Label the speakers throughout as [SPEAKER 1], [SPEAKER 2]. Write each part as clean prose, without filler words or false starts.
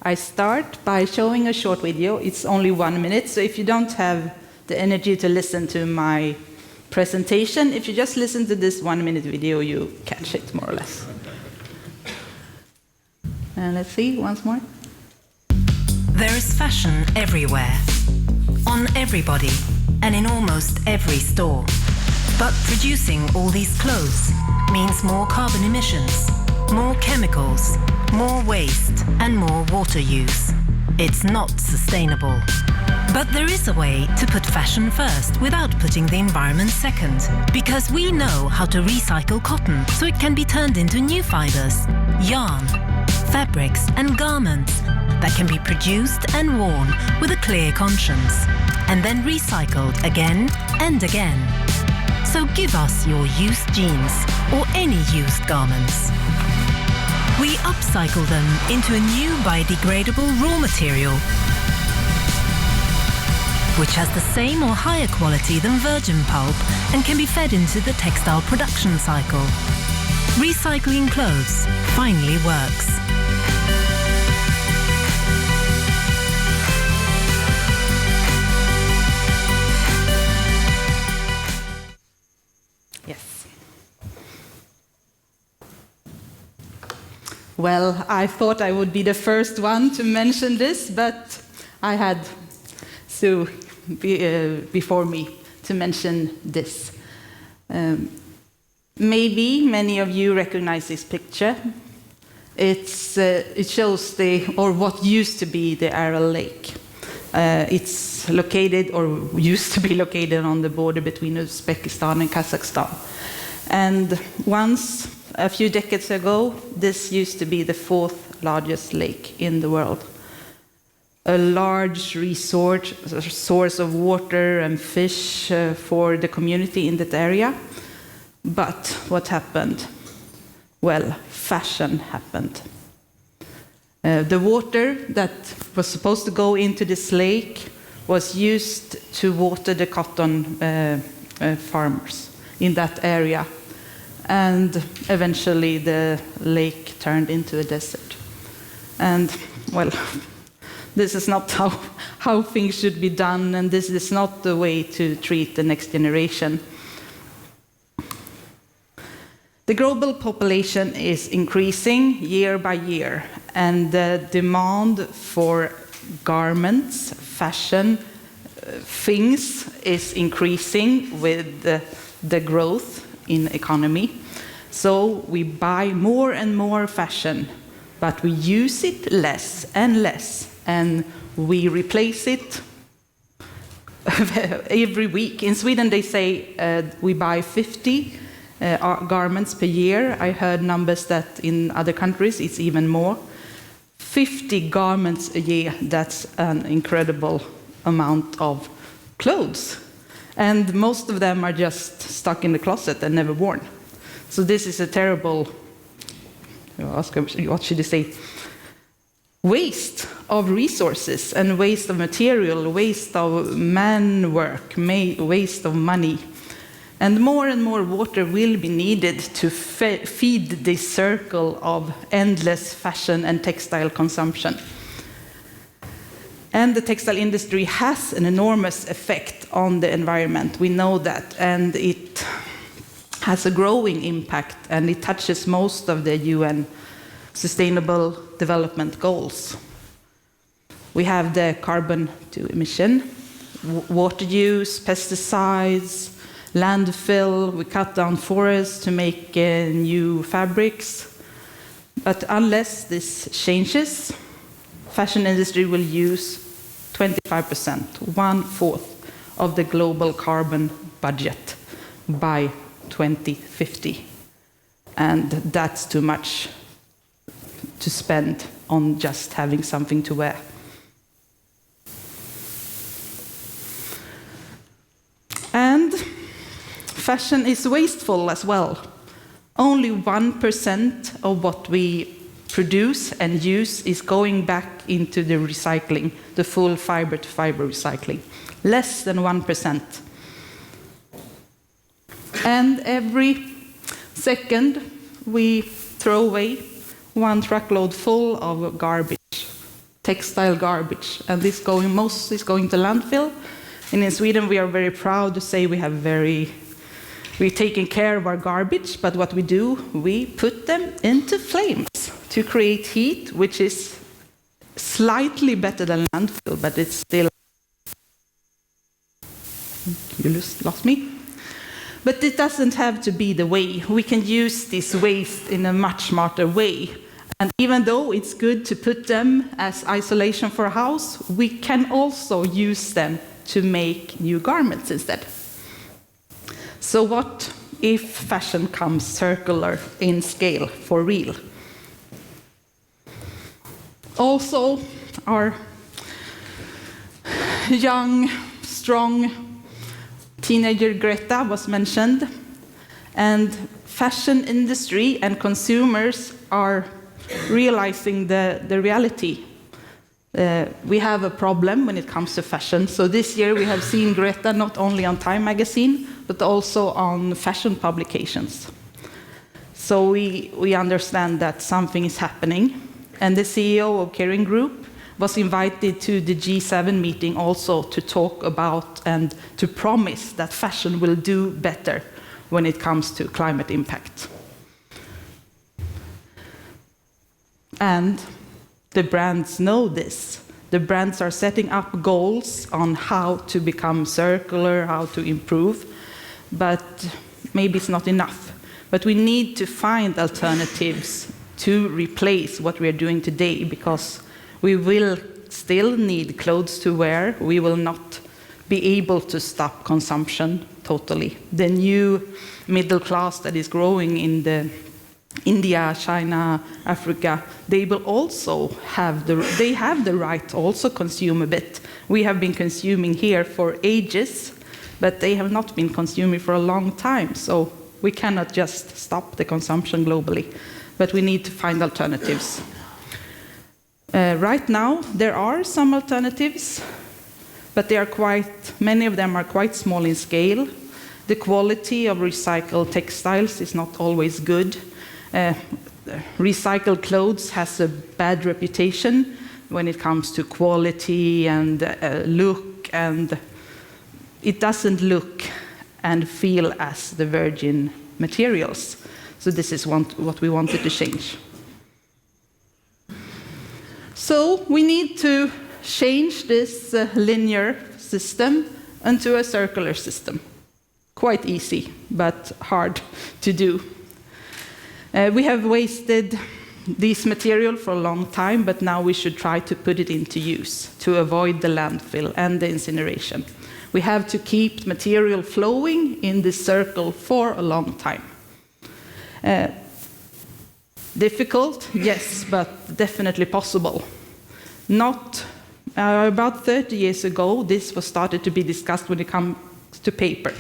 [SPEAKER 1] I start by showing a short video. It's only 1 minute, so if you don't have the energy to listen to my presentation, if you just listen to this 1 minute video, you catch it more or less. And let's see, once more.
[SPEAKER 2] There is fashion everywhere, on everybody, and in almost every store. But producing all these clothes means more carbon emissions, more chemicals, more waste, and more water use. It's not sustainable. But there is a way to put fashion first without putting the environment second. Because we know how to recycle cotton so it can be turned into new fibers, yarn, fabrics and garments that can be produced and worn with a clear conscience, and then recycled again and again. So give us your used jeans or any used garments. We upcycle them into a new biodegradable raw material, which has the same or higher quality than virgin pulp and can be fed into the textile production cycle. Recycling clothes finally works.
[SPEAKER 1] Yes. Well, I thought I would be the first one to mention this, but I had Sue before me to mention this. Maybe many of you recognize this picture. It shows what used to be the Aral Lake. It's located, or used to be located, on the border between Uzbekistan and Kazakhstan. And once, a few decades ago, this used to be the 4th largest lake in the world. A large source of water and fish for the community in that area. But what happened? Well, fashion happened. The water that was supposed to go into this lake was used to water the cotton farmers in that area. And eventually the lake turned into a desert. And, well, this is not how things should be done, and this is not the way to treat the next generation. The global population is increasing year by year, and the demand for garments, fashion, things is increasing with the growth in economy. So we buy more and more fashion, but we use it less and less, and we replace it every week. In Sweden, they say we buy 50 garments per year. I heard numbers that in other countries it's even more. 50 garments a year, that's an incredible amount of clothes. And most of them are just stuck in the closet and never worn. So this is a terrible, what should I say, waste of resources and waste of material, waste of man work, waste of money. And more water will be needed to feed this circle of endless fashion and textile consumption. And the textile industry has an enormous effect on the environment. We know that, and it has a growing impact, and it touches most of the UN Sustainable Development Goals. We have the carbon to emission, water use, pesticides, landfill, we cut down forests to make new fabrics. But unless this changes, fashion industry will use 25%, 1/4 of the global carbon budget by 2050. And that's too much to spend on just having something to wear. And fashion is wasteful as well. Only 1% of what we produce and use is going back into the recycling, the full fiber-to-fiber recycling. Less than 1%. And every second we throw away 1 truckload full of garbage textile garbage, and most is going to landfill. And in Sweden, we are very proud to say we're taking care of our garbage, but what we do, we put them into flames to create heat, which is slightly better than landfill, but it's still... You lost me. But it doesn't have to be the way. We can use this waste in a much smarter way. And even though it's good to put them as isolation for a house, we can also use them to make new garments instead. So what if fashion comes circular in scale for real? Also, our young, strong teenager Greta was mentioned, and fashion industry and consumers are realizing the reality. We have a problem when it comes to fashion. So this year we have seen Greta not only on Time magazine, but also on fashion publications. So we understand that something is happening. And the CEO of Kering Group was invited to the G7 meeting also to talk about and to promise that fashion will do better when it comes to climate impact. And the brands know this. The brands are setting up goals on how to become circular, how to improve, but maybe it's not enough. But we need to find alternatives to replace what we are doing today, because we will still need clothes to wear. We will not be able to stop consumption totally. The new middle class that is growing in the India, China, Africa, they will also have the right to also consume a bit. We have been consuming here for ages, but they have not been consuming for a long time. So we cannot just stop the consumption globally, but we need to find alternatives. Right now, there are some alternatives, but many of them are quite small in scale. The quality of recycled textiles is not always good. Recycled clothes has a bad reputation when it comes to quality and look, and it doesn't look and feel as the virgin materials. So this is what we wanted to change. So we need to change this linear system into a circular system. Quite easy, but hard to do. We have wasted this material for a long time, but now we should try to put it into use to avoid the landfill and the incineration. We have to keep material flowing in this circle for a long time. Difficult, yes, but definitely possible. About 30 years ago, this was started to be discussed when it comes to paper.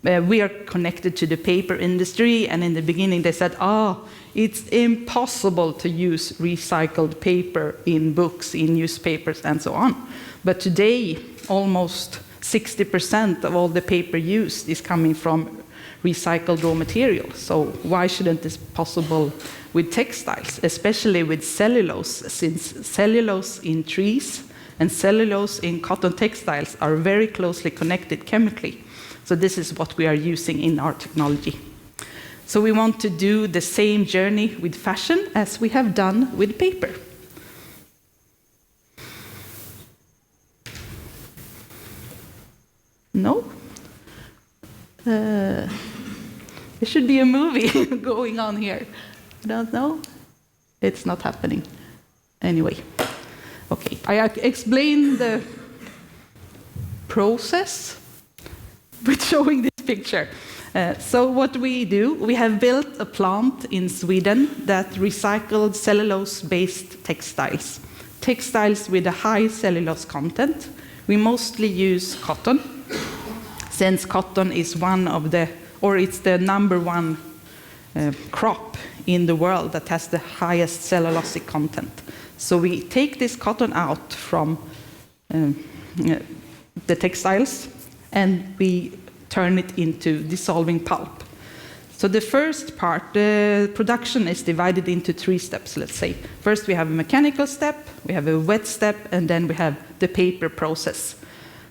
[SPEAKER 1] We are connected to the paper industry, and in the beginning they said, it's impossible to use recycled paper in books, in newspapers, and so on. But today, almost 60% of all the paper used is coming from recycled raw material. So why shouldn't this be possible with textiles, especially with cellulose, since cellulose in trees and cellulose in cotton textiles are very closely connected chemically. So this is what we are using in our technology. So we want to do the same journey with fashion as we have done with paper. No? There should be a movie going on here. I don't know. It's not happening. Anyway. Okay, I explained the process with showing this picture. So what we do, we have built a plant in Sweden that recycled cellulose-based textiles. Textiles with a high cellulose content. We mostly use cotton, since cotton is it's the number one crop in the world that has the highest cellulosic content. So we take this cotton out from the textiles, and we turn it into dissolving pulp. So the first part, the production is divided into 3 steps, let's say. First we have a mechanical step, we have a wet step, and then we have the paper process.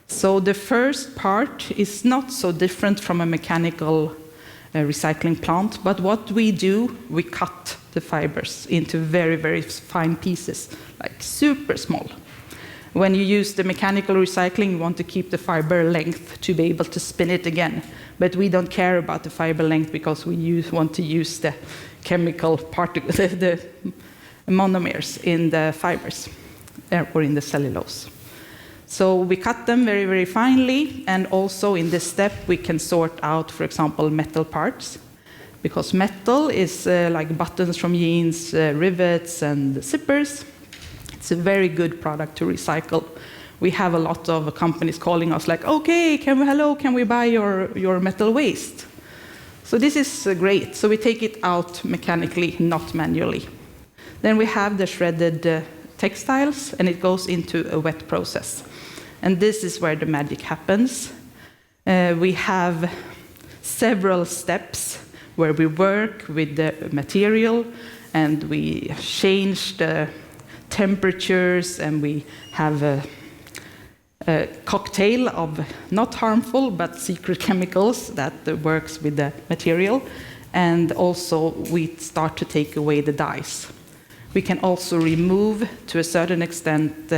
[SPEAKER 1] So the first part is not so different from a mechanical recycling plant, but what we do, we cut the fibers into very, very fine pieces, like super small. When you use the mechanical recycling, you want to keep the fiber length to be able to spin it again. But we don't care about the fiber length because we want to use the chemical particles, the monomers in the fibers or in the cellulose. So we cut them very, very finely, and also in this step we can sort out, for example, metal parts, because metal is like buttons from jeans, rivets, and zippers. It's a very good product to recycle. We have a lot of companies calling us like, okay, can we buy your metal waste? So this is great. So we take it out mechanically, not manually. Then we have the shredded textiles, and it goes into a wet process. And this is where the magic happens. We have several steps where we work with the material, and we change the temperatures, and we have a cocktail of not harmful but secret chemicals that works with the material, and also we start to take away the dyes. We can also remove, to a certain extent,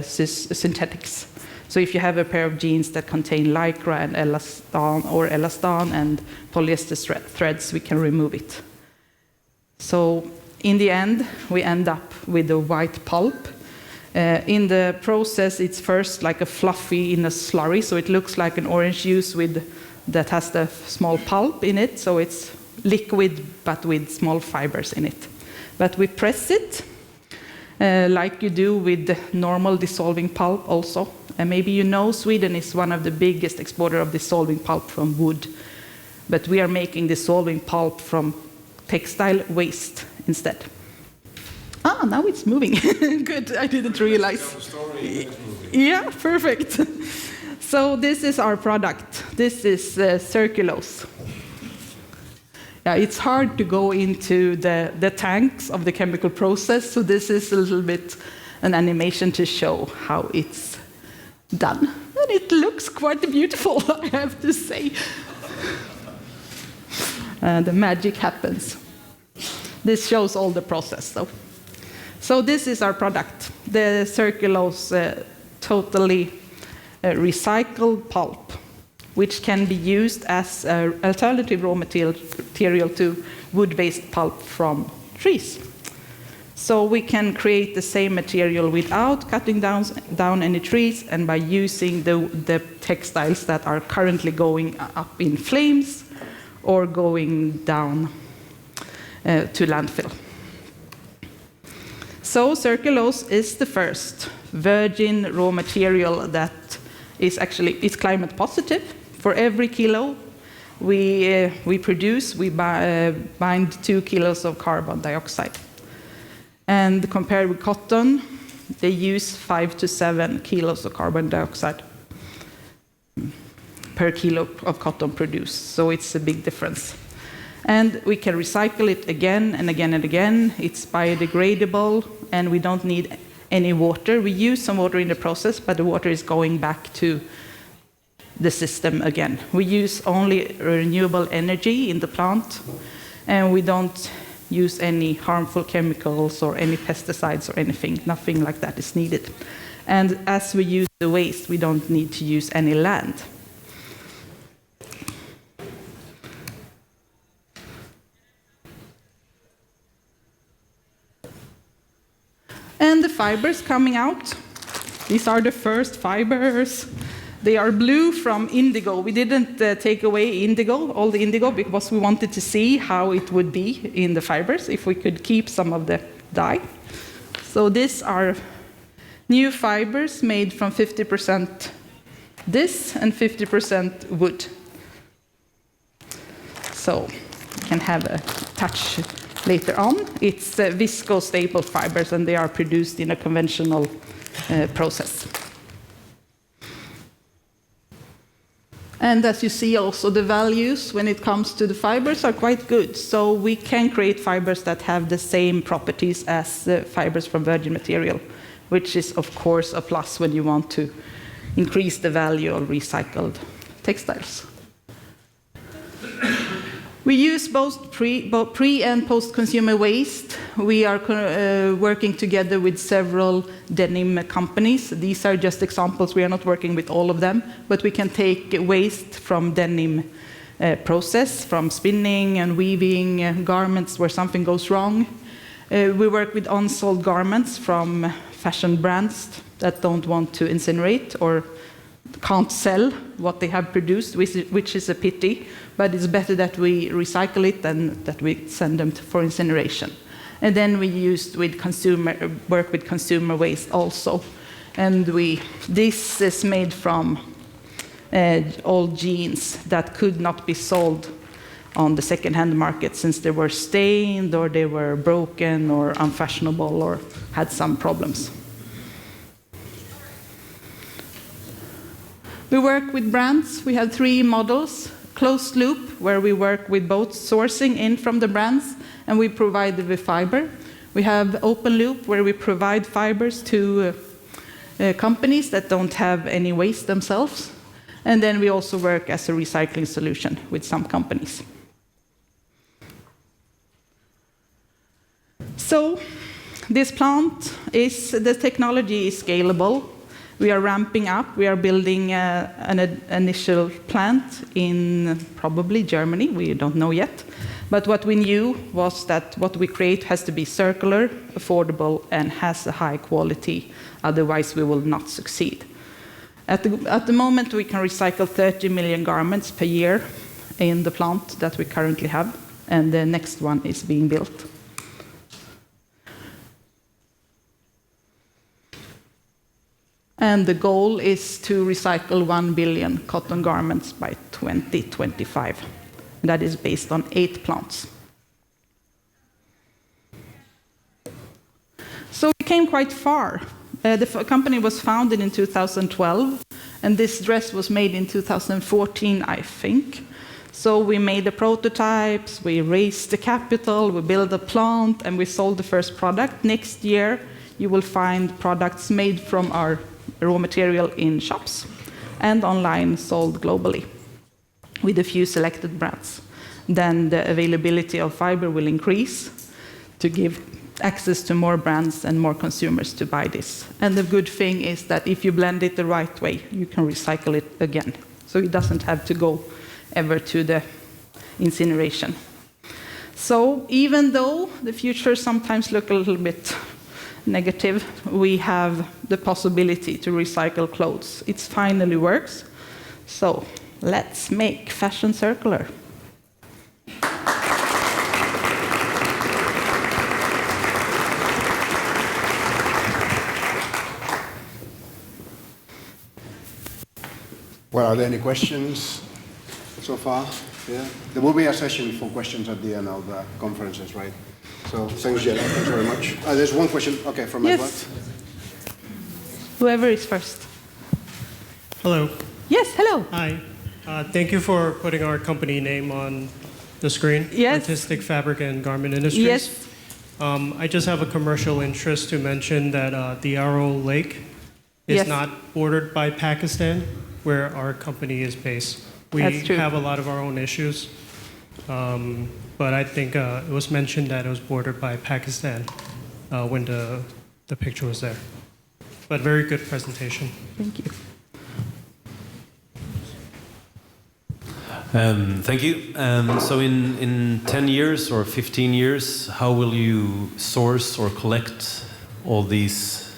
[SPEAKER 1] synthetics. So if you have a pair of jeans that contain lycra and elastan and polyester threads, we can remove it. So in the end, we end up with a white pulp. In the process, it's first like a fluffy in a slurry, so it looks like an orange juice that has the small pulp in it, so it's liquid but with small fibers in it. But we press it like you do with normal dissolving pulp also. And maybe you know Sweden is one of the biggest exporters of dissolving pulp from wood, but we are making dissolving pulp from textile waste instead. Ah, now it's moving. Good, I didn't realize. Yeah, perfect. So this is our product. This is circulose. Yeah, it's hard to go into the tanks of the chemical process, so this is a little bit an animation to show how it's done. And it looks quite beautiful, I have to say. The magic happens. This shows all the process, though. So this is our product, the circulose totally recycled pulp, which can be used as an alternative raw material to wood-based pulp from trees. So we can create the same material without cutting down any trees, and by using the textiles that are currently going up in flames or going down to landfill. So circulose is the first virgin raw material that is climate positive. For every kilo we produce, we bind 2 kilos of carbon dioxide. And compared with cotton, they use 5 to 7 kilos of carbon dioxide per kilo of cotton produced. So it's a big difference. And we can recycle it again and again and again. It's biodegradable, and we don't need any water. We use some water in the process, but the water is going back to the system again. We use only renewable energy in the plant, and we don't use any harmful chemicals or any pesticides or anything. Nothing like that is needed. And as we use the waste, we don't need to use any land. And the fibers coming out, these are the first fibers. They are blue from indigo. We didn't take away indigo, all the indigo, because we wanted to see how it would be in the fibers if we could keep some of the dye. So these are new fibers made from 50% this and 50% wood. So you can have a touch later on. It's visco-stable fibers, and they are produced in a conventional And as you see also, the values when it comes to the fibers are quite good. So we can create fibers that have the same properties as the fibers from virgin material, which is of course a plus when you want to increase the value of recycled textiles. We use both pre and post-consumer waste. We are working together with several denim companies. These are just examples. We are not working with all of them, but we can take waste from denim process, from spinning and weaving garments where something goes wrong. We work with unsold garments from fashion brands that don't want to incinerate or can't sell what they have produced, which is a pity, but it's better that we recycle it than that we send them for incineration. And then we work with consumer waste also. And this is made from old jeans that could not be sold on the second-hand market since they were stained or they were broken or unfashionable or had some problems. We work with brands. We have 3 models. Closed loop, where we work with both sourcing in from the brands and we provide the fiber. We have open loop, where we provide fibers to companies that don't have any waste themselves. And then we also work as a recycling solution with some companies. So this plant the technology is scalable. We are ramping up. We are building an initial plant in probably Germany. We don't know yet. But what we knew was that what we create has to be circular, affordable, and has a high quality. Otherwise, we will not succeed. At the moment, we can recycle 30 million garments per year in the plant that we currently have. And the next one is being built. And the goal is to recycle 1 billion cotton garments by 2025. That is based on 8 plants. So we came quite far. The company was founded in 2012, and this dress was made in 2014, I think. So we made the prototypes, we raised the capital, we built a plant, and we sold the first product. Next year, you will find products made from our raw material in shops and online, sold globally with a few selected brands. Then the availability of fiber will increase to give access to more brands and more consumers to buy this. And the good thing is that if you blend it the right way, you can recycle it again. So it doesn't have to go ever to the incineration. So even though the future sometimes looks a little bit negative, we have the possibility to recycle clothes. It finally works. So let's make fashion circular.
[SPEAKER 3] Well, are there any questions so far? Yeah. There will be a session for questions at the end of the conferences, right? So thanks, Jella. Thanks very much. There's one question. Okay, from Edward.
[SPEAKER 1] Yes. Whoever is first.
[SPEAKER 4] Hello.
[SPEAKER 1] Yes, hello.
[SPEAKER 4] Hi. Thank you for putting our company name on the screen.
[SPEAKER 1] Yes.
[SPEAKER 4] Artistic Fabric and Garment Industries.
[SPEAKER 1] Yes.
[SPEAKER 4] I just have a commercial interest to mention that the Aral Lake is
[SPEAKER 1] Yes.
[SPEAKER 4] not bordered by Pakistan, where our company is based. We
[SPEAKER 1] That's true.
[SPEAKER 4] have a lot of our own issues. But I think it was mentioned that it was bordered by Pakistan when the picture was there. But very good presentation.
[SPEAKER 1] Thank you.
[SPEAKER 5] Thank you. So in 10 years or 15 years, how will you source or collect all these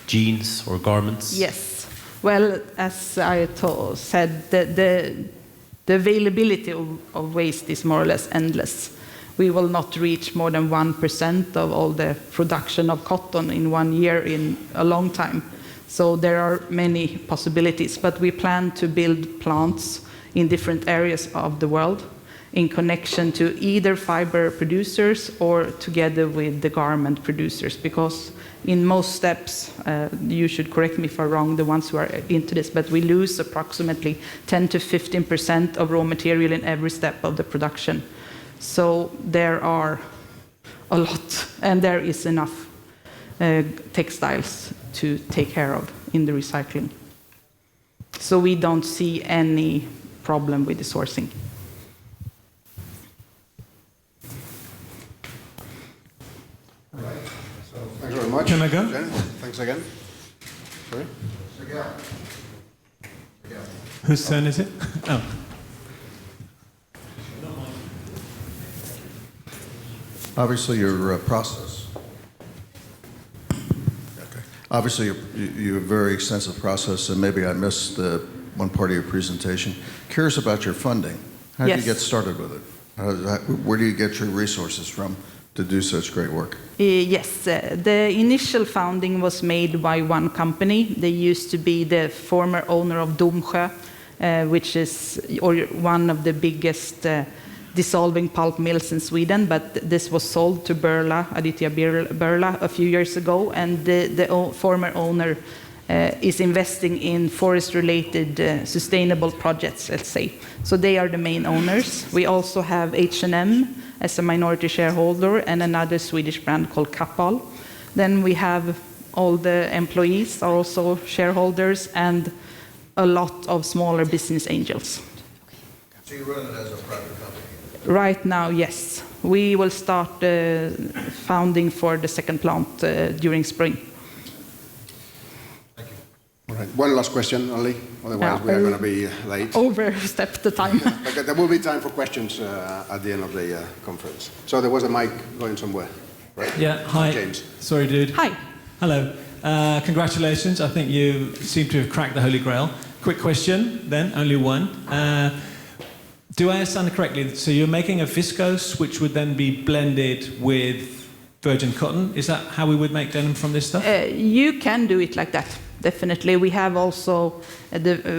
[SPEAKER 5] jeans or garments?
[SPEAKER 1] Yes. Well, as I said, the availability of waste is more or less endless. We will not reach more than 1% of all the production of cotton in 1 year in a long time. So there are many possibilities, but we plan to build plants in different areas of the world. in connection to either fiber producers or together with the garment producers, because in most steps, you should correct me if I'm wrong, the ones who are into this, but we lose approximately 10 to 15% of raw material in every step of the production. So there are a lot, and there is enough textiles to take care of in the recycling. So we don't see any problem with the sourcing.
[SPEAKER 3] Thanks very much.
[SPEAKER 6] Can I go?
[SPEAKER 3] Jen, thanks again. Sorry?
[SPEAKER 6] Whose turn is it? Oh.
[SPEAKER 7] Obviously, your process. Okay. Obviously, you have a very extensive process, and maybe I missed one part of your presentation. Curious about your funding. How did you get started with it? Where do you get your resources from to do such great work?
[SPEAKER 1] Yes, the initial founding was made by one company. They used to be the former owner of Domsjö, which is one of the biggest dissolving pulp mills in Sweden, but this was sold to Aditya Birla a few years ago, and the former owner is investing in forest-related sustainable projects, let's say. So they are the main owners. We also have H&M as a minority shareholder and another Swedish brand called Kappahl. Then we have all the employees are also shareholders and a lot of smaller business angels.
[SPEAKER 7] So you run it as a private company?
[SPEAKER 1] Right now, yes. We will start founding for the second plant during spring.
[SPEAKER 3] All right. One last question only, otherwise we are going to be late.
[SPEAKER 1] Overstep the time.
[SPEAKER 3] Okay, there will be time for questions at the end of the conference. So there was a mic going somewhere, right?
[SPEAKER 6] Yeah, hi.
[SPEAKER 3] James.
[SPEAKER 6] Sorry, dude.
[SPEAKER 1] Hi.
[SPEAKER 6] Hello. Congratulations. I think you seem to have cracked the Holy Grail. Quick question, then, only one. Do I understand correctly? So you're making a viscose, which would then be blended with virgin cotton. Is that how we would make denim from this stuff?
[SPEAKER 1] You can do it like that. Definitely. We have also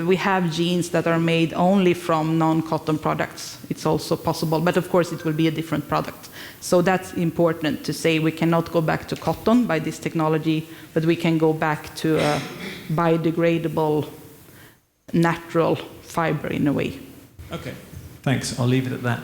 [SPEAKER 1] we have jeans that are made only from non-cotton products. It's also possible, but of course it will be a different product. So that's important to say. We cannot go back to cotton by this technology, but we can go back to a biodegradable, natural fiber in a way.
[SPEAKER 6] Okay, thanks. I'll leave it at that.